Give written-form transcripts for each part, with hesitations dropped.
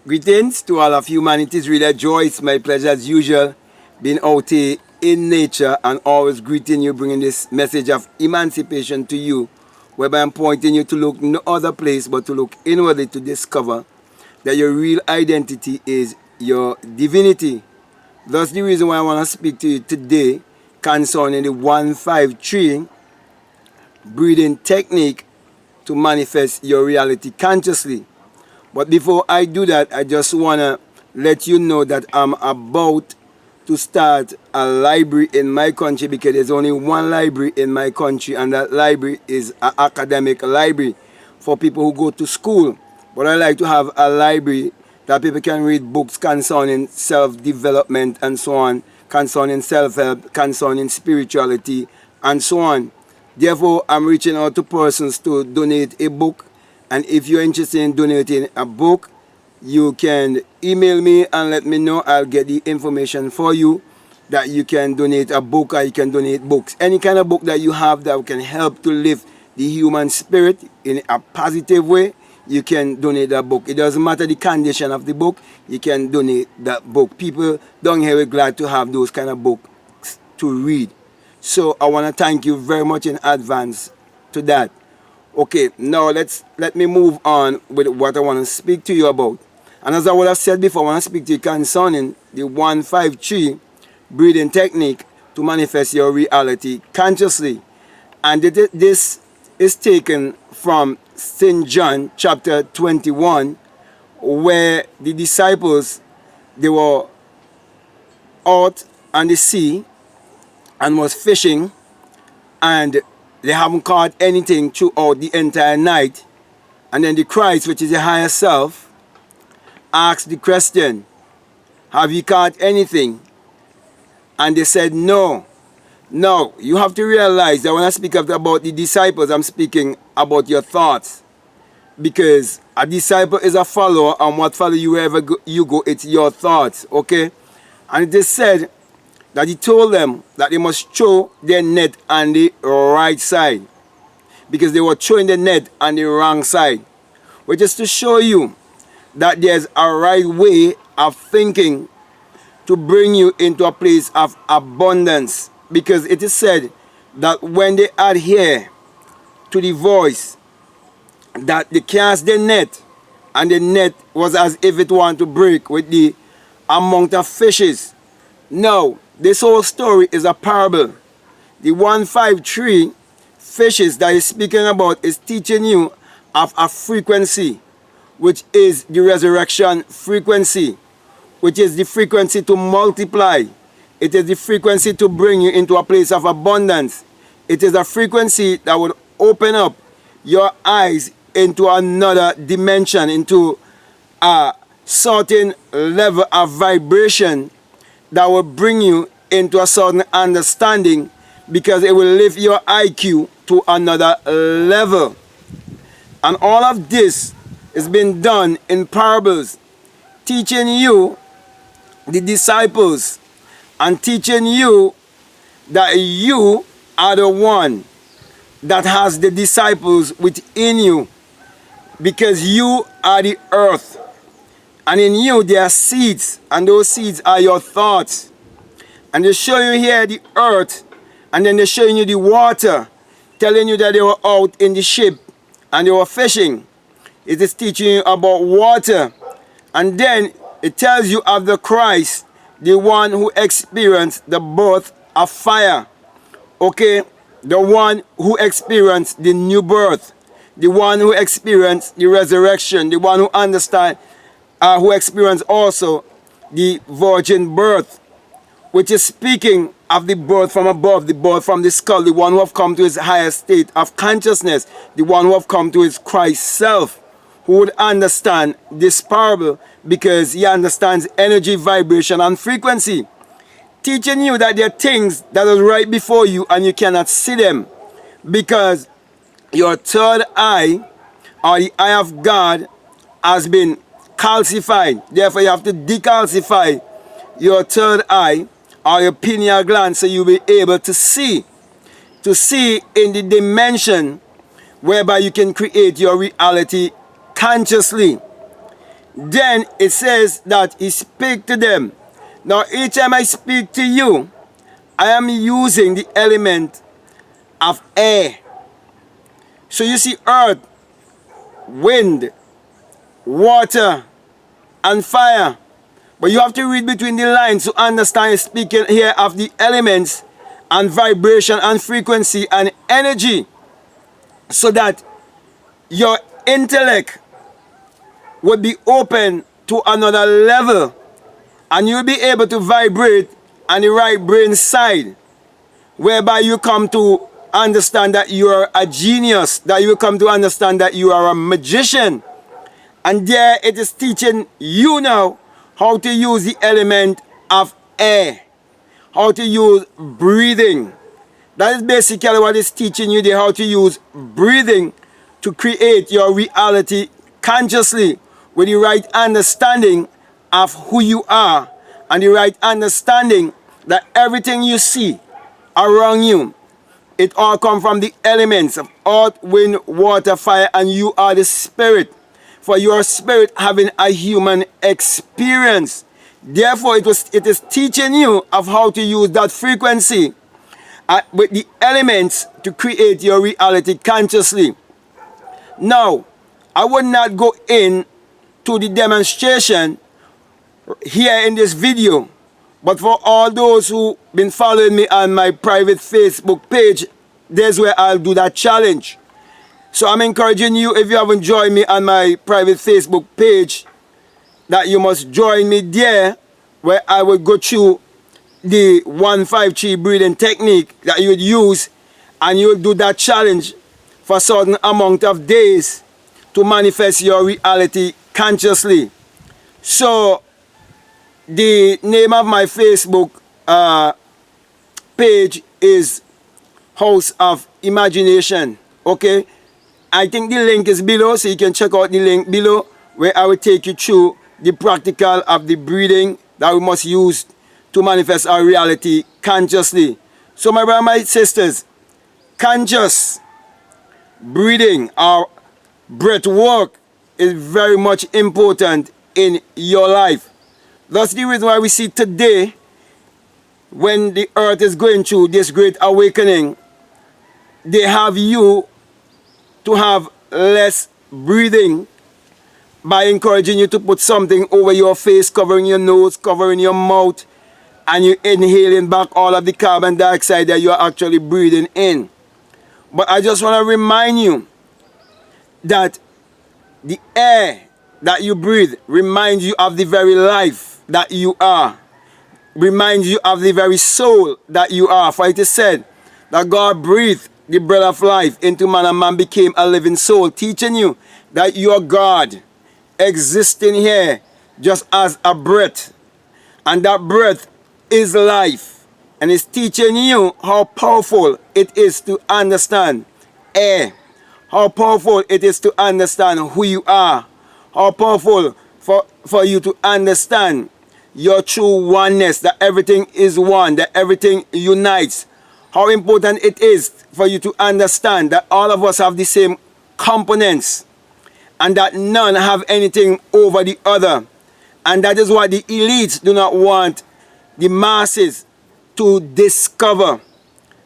Greetings to all of humanity. It's really a joy. It's my pleasure as usual being out here in nature and always greeting you, bringing this message of emancipation to you, whereby I'm pointing you to look no other place but to look inwardly to discover that your real identity is your divinity. That's the reason why I want to speak to you today concerning the 153 breathing technique to manifest your reality consciously. But before I do that, I just want to let you know that I'm about to start a library in my country, because there's only one library in my country, and that library is an academic library for people who go to school. But I like to have a library that people can read books concerning self-development and so on, concerning self-help, concerning spirituality, and so on. Therefore, I'm reaching out to persons to donate a book. And if you're interested in donating a book, you can email me and let me know. I'll get the information for you that you can donate a book, or you can donate books. Any kind of book that you have that can help to lift the human spirit in a positive way, you can donate that book. It doesn't matter the condition of the book, you can donate that book. People down here are glad to have those kind of books to read. So I want to thank you very much in advance to that. Okay, now let me move on with what I want to speak to you about. And as I would have said before, I want to speak to you concerning the 153 breathing technique to manifest your reality consciously. And this is taken from St. John chapter 21, where the disciples, they were out on the sea and was fishing, and they haven't caught anything throughout the entire night. And then the Christ, which is the higher self, asked the question, have you caught anything? And they said no. Now, you have to realize that when I speak about the disciples, I'm speaking about your thoughts. Because a disciple is a follower, and what follow you wherever you go, it's your thoughts, okay? And it is said that he told them that they must throw their net on the right side, because they were throwing the net on the wrong side. Which is to show you that there's a right way of thinking to bring you into a place of abundance. Because it is said that when they adhere to the voice, that they cast the net, and the net was as if it wanted to break with the amount of fishes. Now, this whole story is a parable. The 153 fishes that he's speaking about is teaching you of a frequency, which is the resurrection frequency, which is the frequency to multiply. It is the frequency to bring you into a place of abundance. It is a frequency that would open up your eyes into another dimension, into a certain level of vibration that will bring you into a certain understanding, because it will lift your IQ to another level. And all of this is being done in parables, teaching you, the disciples, and teaching you that you are the one that has the disciples within you, because you are the earth, and in you there are seeds, and those seeds are your thoughts. And they show you here the earth, and then they're showing you the water, telling you that they were out in the ship and they were fishing. It is teaching you about water. And then it tells you of the Christ, the one who experienced the birth of fire. Okay? The one who experienced the new birth. The one who experienced the resurrection. The one who who experienced also the virgin birth, which is speaking of the birth from above, the birth from the skull, the one who have come to his higher state of consciousness, the one who have come to his Christ self, who would understand this parable, because he understands energy, vibration, and frequency. Teaching you that there are things that are right before you and you cannot see them, because your third eye, or the eye of God, has been calcified. Therefore, you have to decalcify your third eye, or your pineal gland, so you'll be able to see in the dimension whereby you can create your reality consciously. Then it says that he speak to them. Now each time I speak to you, I am using the element of air. So you see earth, wind, water, and fire. But you have to read between the lines to understand speaking here of the elements and vibration and frequency and energy, so that your intellect would be open to another level and you'll be able to vibrate on the right brain side, whereby you come to understand that you are a genius, that you come to understand that you are a magician. And there it is teaching you now how to use the element of air, how to use breathing. That is basically what it's teaching you there, how to use breathing to create your reality consciously with the right understanding of who you are and the right understanding that everything you see around you, it all comes from the elements of earth, wind, water, fire, and you are the spirit. For your spirit having a human experience. Therefore, it is teaching you of how to use that frequency with the elements to create your reality consciously. Now, I would not go in to the demonstration here in this video, but for all those who been following me on my private Facebook page, there's where I'll do that challenge. So I'm encouraging you, if you haven't joined me on my private Facebook page, that you must join me there, where I will go through the 153 breathing technique that you would use, and you will do that challenge for a certain amount of days to manifest your reality consciously. So the name of my Facebook page is House of Imagination. Okay, I think the link is below, so you can check out the link below, where I will take you through the practical of the breathing that we must use to manifest our reality consciously. So my brothers, my sisters, conscious breathing or breath work is very much important in your life. That's the reason why we see today, when the earth is going through this great awakening, they have you to have less breathing by encouraging you to put something over your face, covering your nose, covering your mouth, and you're inhaling back all of the carbon dioxide that you're actually breathing in. But I just want to remind you that the air that you breathe reminds you of the very life that you are, reminds you of the very soul that you are. For it is said that God breathed the breath of life into man, and man became a living soul, teaching you that you are God existing here just as a breath, and that breath is life. And it's teaching you how powerful it is to understand air, how powerful it is to understand who you are, how powerful for you to understand your true oneness, that everything is one, that everything unites. How important it is for you to understand that all of us have the same components, and that none have anything over the other. And that is why the elites do not want the masses to discover.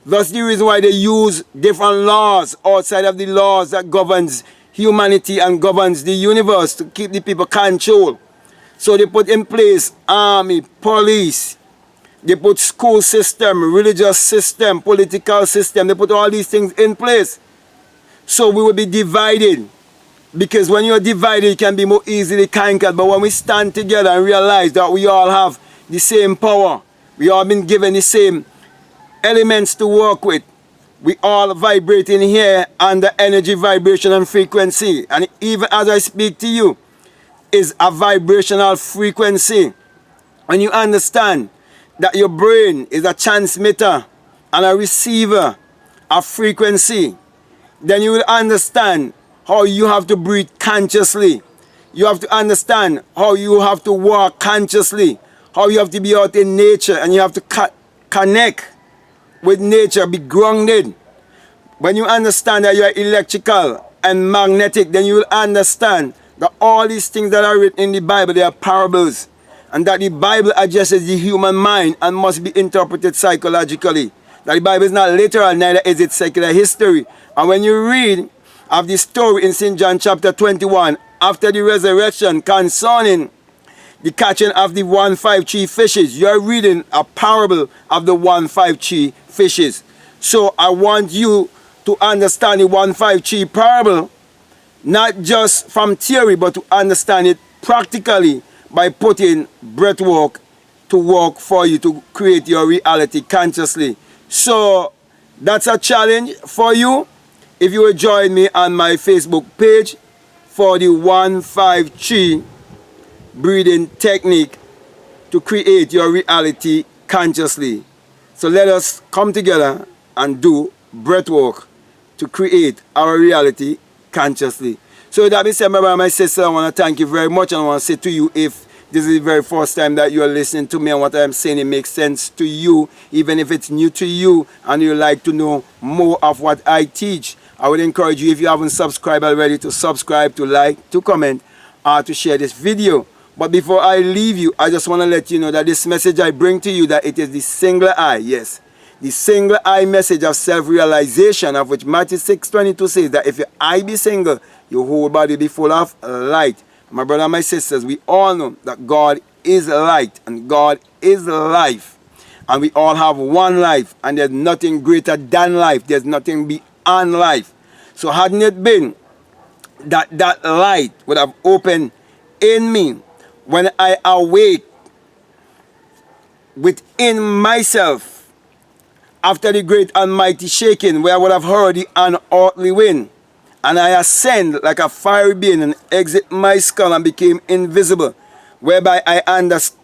That's the reason why they use different laws outside of the laws that governs humanity and governs the universe to keep the people controlled. So they put in place army, police, they put school system, religious system, political system. They put all these things in place. So we will be divided. Because when you're divided, you can be more easily conquered. But when we stand together and realize that we all have the same power, we all been given the same elements to work with, we all vibrating here under energy, vibration, and frequency. And even as I speak to you, is a vibrational frequency. When you understand that your brain is a transmitter and a receiver of frequency, then you will understand how you have to breathe consciously. You have to understand how you have to walk consciously, how you have to be out in nature, and you have to connect with nature, be grounded. When you understand that you are electrical and magnetic, then you will understand that all these things that are written in the Bible, they are parables, and that the Bible addresses the human mind and must be interpreted psychologically. That the Bible is not literal, neither is it secular history. And when you read of the story in St. John chapter 21, after the resurrection concerning the catching of the 153 fishes, you are reading a parable of the 153 fishes. So I want you to understand the 153 parable, not just from theory, but to understand it practically by putting breathwork to work for you to create your reality consciously. So that's a challenge for you. If you will join me on my Facebook page for the 153 breathing technique to create your reality consciously. So let us come together and do breathwork to create our reality consciously. So that being said, my brother and my sister, I want to thank you very much, and I want to say to you, if this is the very first time that you are listening to me and what I'm saying, it makes sense to you, even if it's new to you and you like to know more of what I teach, I would encourage you, if you haven't subscribed already, to subscribe, to like, to comment, or to share this video. But before I leave you, I just want to let you know that this message I bring to you, that it is the singular eye, yes, the single eye message of self-realization, of which Matthew 6:22 says that if your eye be single, your whole body be full of light. My brother and my sisters, we all know that God is light and God is life. And we all have one life, and there's nothing greater than life. There's nothing beyond life. So hadn't it been that that light would have opened in me when I awake within myself after the great and mighty shaking, where I would have heard the unearthly wind, and I ascend like a fiery being and exit my skull and became invisible, whereby I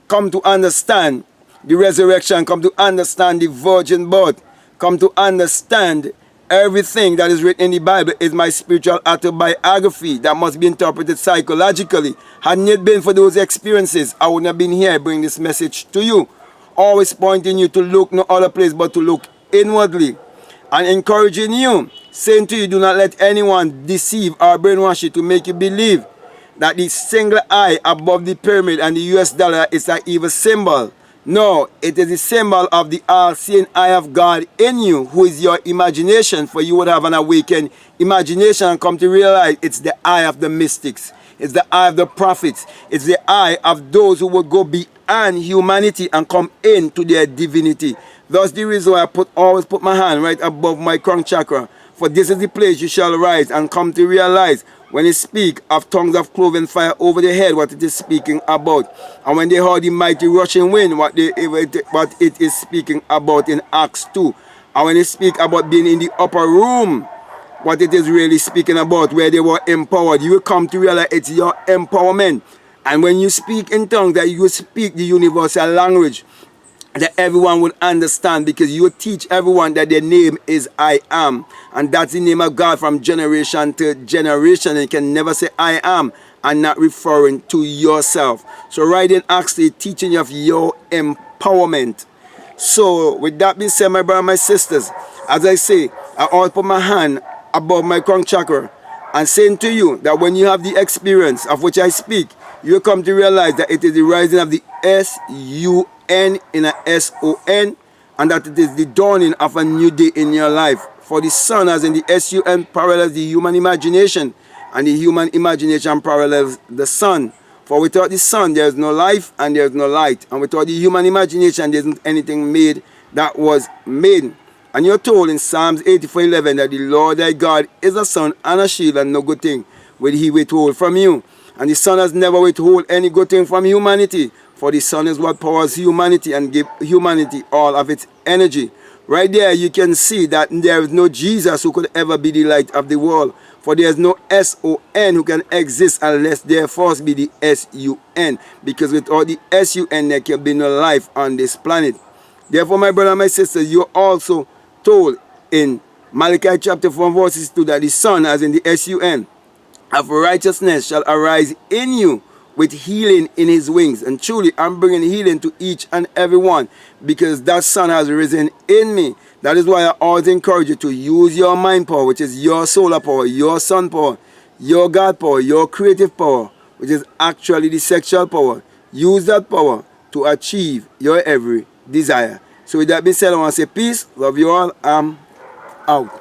come to understand the resurrection, come to understand the virgin birth, come to understand everything that is written in the Bible is my spiritual autobiography that must be interpreted psychologically. Hadn't it been for those experiences, I wouldn't have been here bringing this message to you, always pointing you to look no other place but to look inwardly, and encouraging you, saying to you, do not let anyone deceive or brainwash you to make you believe that the single eye above the pyramid and the US dollar is an evil symbol. No, it is the symbol of the all-seeing eye of God in you, who is your imagination, for you would have an awakened imagination and come to realize it's the eye of the mystics, it's the eye of the prophets, it's the eye of those who would go beyond humanity and come into their divinity. Thus the reason why I always put my hand right above my crown chakra, for this is the place you shall rise and come to realize when it speak of tongues of cloven fire over the head, what it is speaking about. And when they heard the mighty rushing wind, what it is speaking about in Acts 2. And when it speak about being in the upper room, what it is really speaking about, where they were empowered. You will come to realize it's your empowerment. And when you speak in tongues, that you speak the universal language that everyone will understand, because you teach everyone that their name is I am, and that's the name of God from generation to generation, and you can never say I am and not referring to yourself. So right in Acts, they're teaching you of your empowerment. So with that being said, my brother and my sisters, as I say, I always put my hand above my crown chakra and saying to you that when you have the experience of which I speak, you come to realize that it is the rising of the S-U-N in a S-O-N, and that it is the dawning of a new day in your life. For the sun, as in the S-U-N, parallels the human imagination, and the human imagination parallels the sun. For without the sun, there is no life and there is no light. And without the human imagination, there isn't anything made that was made. And you're told in Psalms 84:11 that the Lord thy God is a sun and a shield, and no good thing will he withhold from you. And the sun has never withhold any good thing from humanity, for the sun is what powers humanity and gives humanity all of its energy. Right there you can see that there is no Jesus who could ever be the light of the world, for there is no S-O-N who can exist unless there first be the S-U-N, because without the S-U-N there can be no life on this planet. Therefore, my brother and my sister, you are also told in Malachi chapter 4 verses 2 that the sun, as in the S-U-N, of righteousness shall arise in you with healing in his wings. And truly, I'm bringing healing to each and every one, because that sun has risen in me. That is why I always encourage you to use your mind power, which is your solar power, your sun power, your God power, your creative power, which is actually the sexual power. Use that power to achieve your every desire. So with that being said, I want to say peace, love you all, I'm out.